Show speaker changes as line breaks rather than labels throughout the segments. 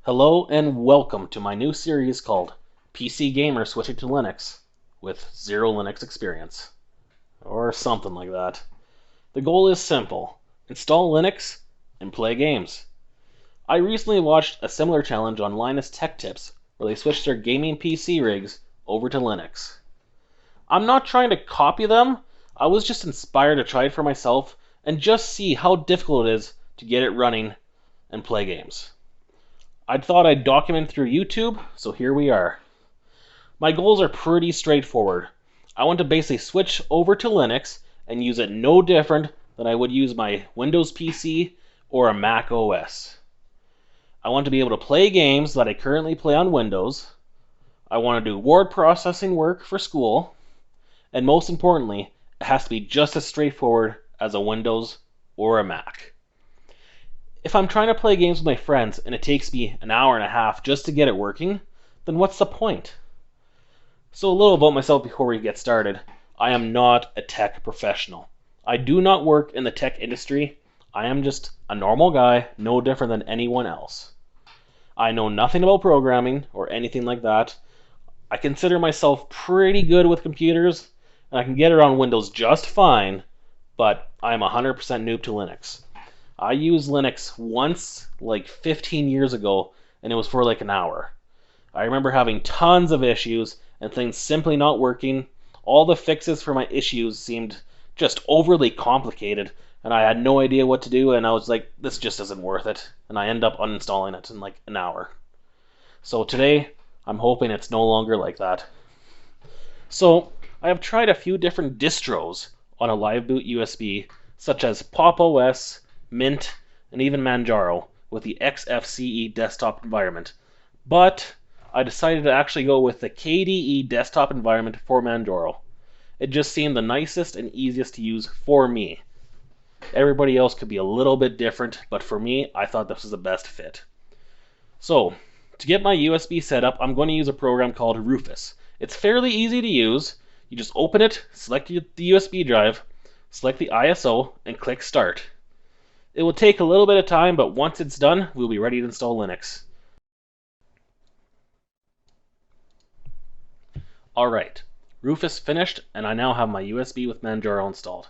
Hello and welcome to my new series called PC Gamer Switching to Linux with Zero Linux Experience. Or something like that. The goal is simple. Install Linux and play games. I recently watched a similar challenge on Linus Tech Tips where they switched their gaming PC rigs over to Linux. I'm not trying to copy them, I was just inspired to try it for myself and just see how difficult it is to get it running and play games. I thought I'd document through YouTube, so here we are. My goals are pretty straightforward. I want to basically switch over to Linux and use it no different than I would use my Windows PC or a Mac OS. I want to be able to play games that I currently play on Windows. I want to do word processing work for school. And most importantly, it has to be just as straightforward as a Windows or a Mac. If I'm trying to play games with my friends and it takes me an hour and a half just to get it working, then what's the point? So a little about myself before we get started. I am not a tech professional. I do not work in the tech industry. I am just a normal guy, no different than anyone else. I know nothing about programming or anything like that. I consider myself pretty good with computers, and I can get around Windows just fine, but I'm 100% noob to Linux. I used Linux once, like 15 years ago, and it was for like an hour. I remember having tons of issues and things simply not working. All the fixes for my issues seemed just overly complicated, and I had no idea what to do, and I was like, this just isn't worth it. And I end up uninstalling it in like an hour. So today, I'm hoping it's no longer like that. So I have tried a few different distros on a live boot USB, such as Pop! OS, Mint, and even Manjaro with the XFCE desktop environment. But I decided to actually go with the KDE desktop environment for Manjaro. It just seemed the nicest and easiest to use for me. Everybody else could be a little bit different, but for me, I thought this was the best fit. So, to get my USB set up, I'm going to use a program called Rufus. It's fairly easy to use. You just open it, select the USB drive, select the ISO, and click Start. It will take a little bit of time, but once it's done, we'll be ready to install Linux. Alright, Rufus finished, and I now have my USB with Manjaro installed.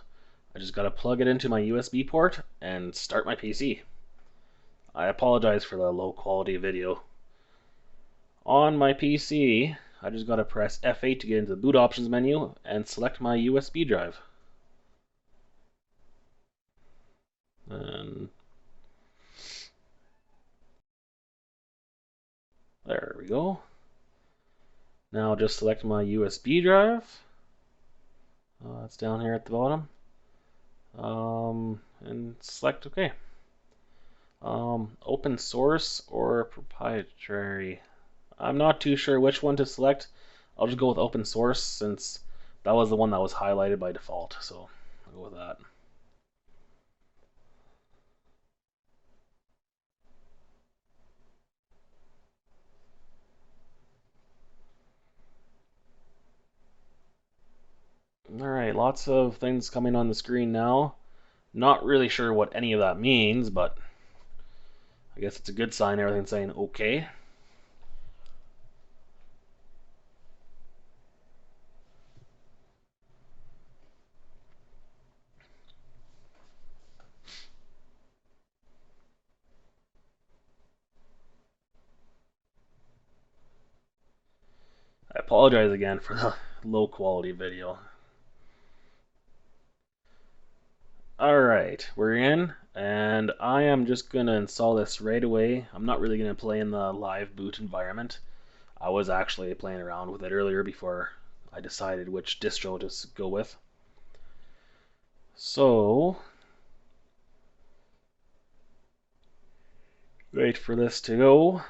I just gotta plug it into my USB port and start my PC. I apologize for the low quality video. On my PC, I just gotta press F8 to get into the boot options menu and select my USB drive. And there we go. Now I'll just select my USB drive. It's down here at the bottom. And select OK. Open source or proprietary. I'm not too sure which one to select. I'll just go with open source since that was the one that was highlighted by default. So I'll go with that. Alright, lots of things coming on the screen now. Not really sure what any of that means, but I guess it's a good sign everything's saying okay. I apologize again for the low quality video. Alright, we're in, and I am just going to install this right away. I'm not really going to play in the live boot environment. I was actually playing around with it earlier before I decided which distro to go with. So, wait for this to go.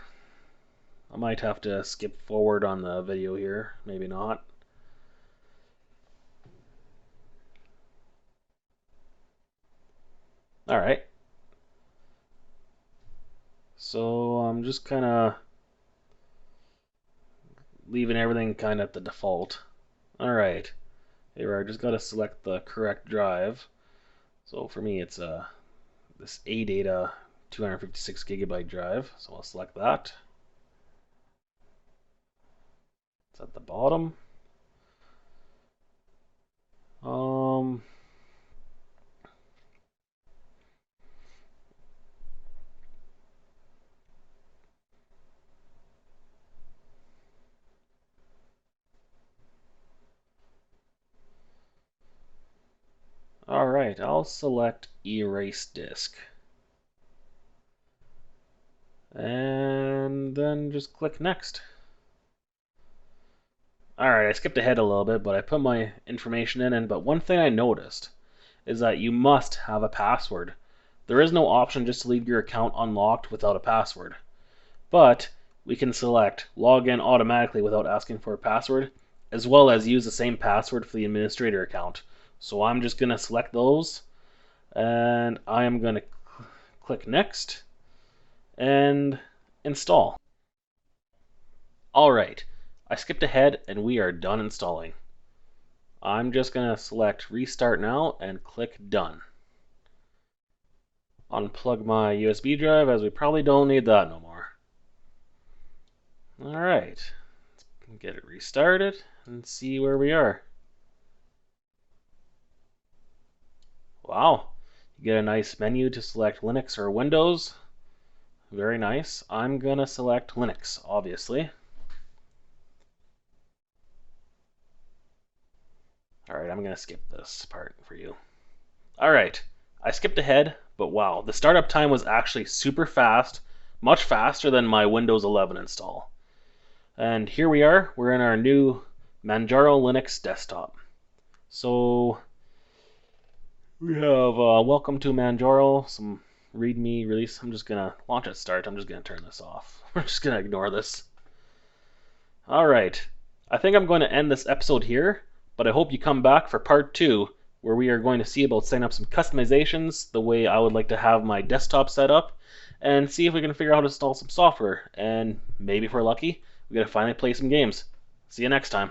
I might have to skip forward on the video here, maybe not. Alright. So I'm just kind of leaving everything kind of at the default. Alright. Here I just got to select the correct drive. So for me it's this ADATA 256 gigabyte drive, so I'll select that. It's at the bottom. Alright, I'll select Erase Disk. And then just click Next. Alright, I skipped ahead a little bit, but I put my information in, but one thing I noticed is that you must have a password. There is no option just to leave your account unlocked without a password. But we can select Log in automatically without asking for a password, as well as use the same password for the administrator account. So I'm just going to select those, and I am going to click Next and install. Alright, I skipped ahead and we are done installing. I'm just going to select Restart Now and click Done. Unplug my USB drive, as we probably don't need that no more. Alright, let's get it restarted and see where we are. Wow, you get a nice menu to select Linux or Windows. Very nice. I'm gonna select Linux, obviously. Alright, I'm gonna skip this part for you. Alright, I skipped ahead, but wow, the startup time was actually super fast, much faster than my Windows 11 install. And here we are, we're in our new Manjaro Linux desktop. So we have welcome to Manjaro, some readme release. I'm just gonna launch it start. I'm just gonna turn this off. We're just gonna ignore this. Alright, I think I'm going to end this episode here, but I hope you come back for part 2, where we are going to see about setting up some customizations, the way I would like to have my desktop set up, and see if we can figure out how to install some software, and maybe if we're lucky, we gotta finally play some games. See you next time.